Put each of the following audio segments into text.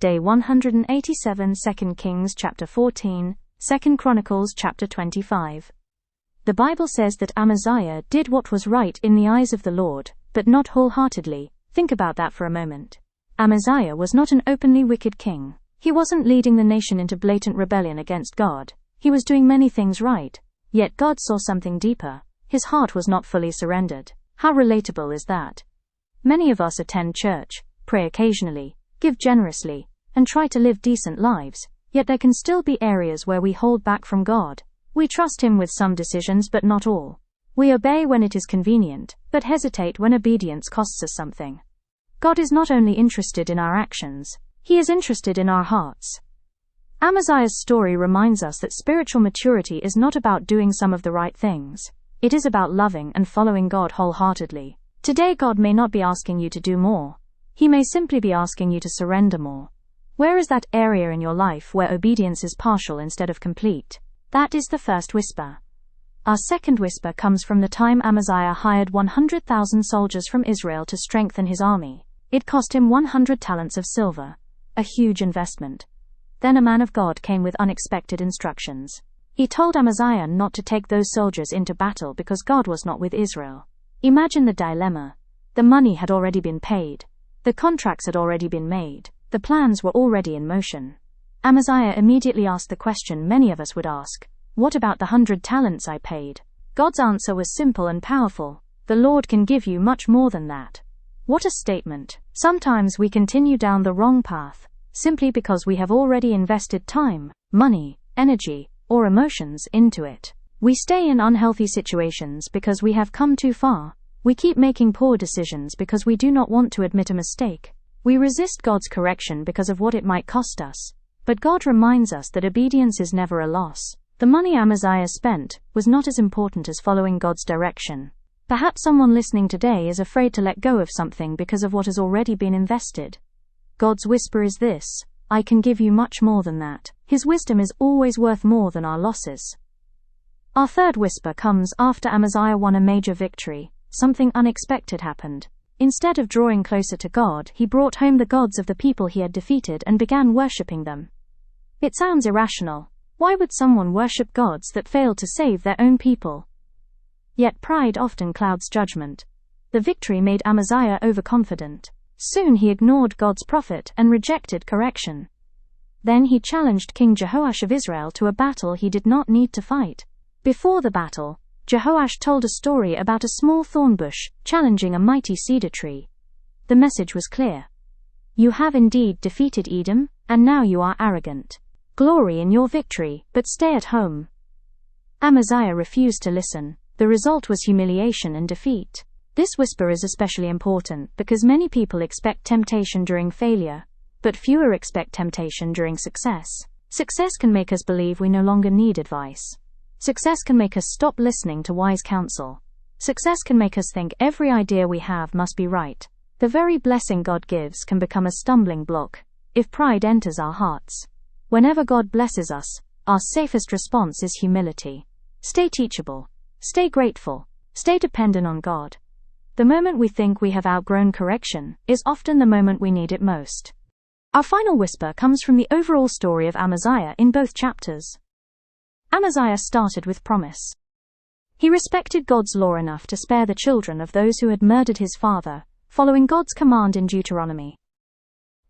Day 187, 2 Kings chapter 14, 2 Chronicles chapter 25. The Bible says that Amaziah did what was right in the eyes of the Lord, but not wholeheartedly. Think about that for a moment. Amaziah was not an openly wicked king. He wasn't leading the nation into blatant rebellion against God. He was doing many things right. Yet God saw something deeper. His heart was not fully surrendered. How relatable is that? Many of us attend church, pray occasionally, give generously, and try to live decent lives, yet there can still be areas where we hold back from God. We trust Him with some decisions but not all. We obey when it is convenient, but hesitate when obedience costs us something. God is not only interested in our actions, He is interested in our hearts. Amaziah's story reminds us that spiritual maturity is not about doing some of the right things. It is about loving and following God wholeheartedly. Today God may not be asking you to do more. He may simply be asking you to surrender more. Where is that area in your life where obedience is partial instead of complete? That is the first whisper. Our second whisper comes from the time Amaziah hired 100,000 soldiers from Israel to strengthen his army. It cost him 100 talents of silver, a huge investment. Then a man of God came with unexpected instructions. He told Amaziah not to take those soldiers into battle because God was not with Israel. Imagine the dilemma. The money had already been paid. The contracts had already been made. The plans were already in motion. Amaziah immediately asked the question many of us would ask: what about the 100 talents I paid? God's answer was simple and powerful. The Lord can give you much more than that. What a statement. Sometimes we continue down the wrong path, simply because we have already invested time, money, energy, or emotions into it. We stay in unhealthy situations because we have come too far. We keep making poor decisions because we do not want to admit a mistake. We resist God's correction because of what it might cost us. But God reminds us that obedience is never a loss. The money Amaziah spent was not as important as following God's direction. Perhaps someone listening today is afraid to let go of something because of what has already been invested. God's whisper is this: I can give you much more than that. His wisdom is always worth more than our losses. Our third whisper comes after Amaziah won a major victory. Something unexpected happened. Instead of drawing closer to God, he brought home the gods of the people he had defeated and began worshipping them. It sounds irrational. Why would someone worship gods that failed to save their own people? Yet pride often clouds judgment. The victory made Amaziah overconfident. Soon he ignored God's prophet and rejected correction. Then he challenged King Jehoash of Israel to a battle he did not need to fight. Before the battle, Jehoash told a story about a small thorn bush challenging a mighty cedar tree. The message was clear. You have indeed defeated Edom, and now you are arrogant. Glory in your victory, but stay at home. Amaziah refused to listen. The result was humiliation and defeat. This whisper is especially important because many people expect temptation during failure, but fewer expect temptation during success. Success can make us believe we no longer need advice. Success can make us stop listening to wise counsel. Success can make us think every idea we have must be right. The very blessing God gives can become a stumbling block if pride enters our hearts. Whenever God blesses us, our safest response is humility. Stay teachable. Stay grateful. Stay dependent on God. The moment we think we have outgrown correction is often the moment we need it most. Our final whisper comes from the overall story of Amaziah in both chapters. Amaziah started with promise. He respected God's law enough to spare the children of those who had murdered his father, following God's command in Deuteronomy.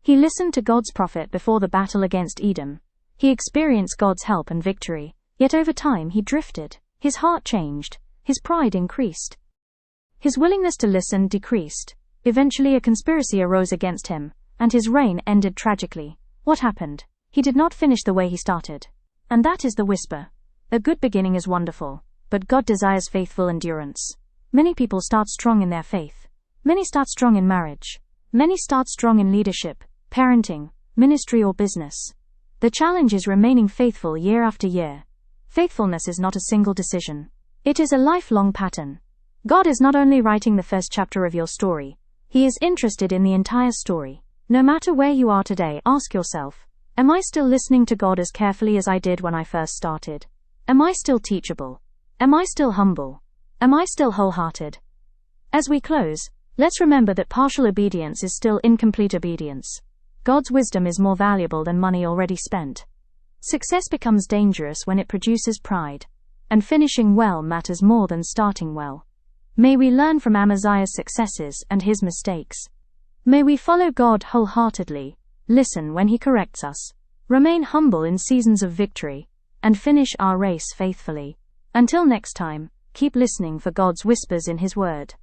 He listened to God's prophet before the battle against Edom. He experienced God's help and victory, yet over time he drifted. His heart changed. His pride increased. His willingness to listen decreased. Eventually a conspiracy arose against him, and his reign ended tragically. What happened? He did not finish the way he started. And that is the whisper. A good beginning is wonderful, but God desires faithful endurance. Many people start strong in their faith. Many start strong in marriage. Many start strong in leadership, parenting, ministry or business. The challenge is remaining faithful year after year. Faithfulness is not a single decision. It is a lifelong pattern. God is not only writing the first chapter of your story, He is interested in the entire story. No matter where you are today, ask yourself, am I still listening to God as carefully as I did when I first started? Am I still teachable? Am I still humble? Am I still wholehearted? As we close, let's remember that partial obedience is still incomplete obedience. God's wisdom is more valuable than money already spent. Success becomes dangerous when it produces pride, and finishing well matters more than starting well. May we learn from Amaziah's successes and his mistakes. May we follow God wholeheartedly, listen when he corrects us, remain humble in seasons of victory, and finish our race faithfully. Until next time, keep listening for God's whispers in his word.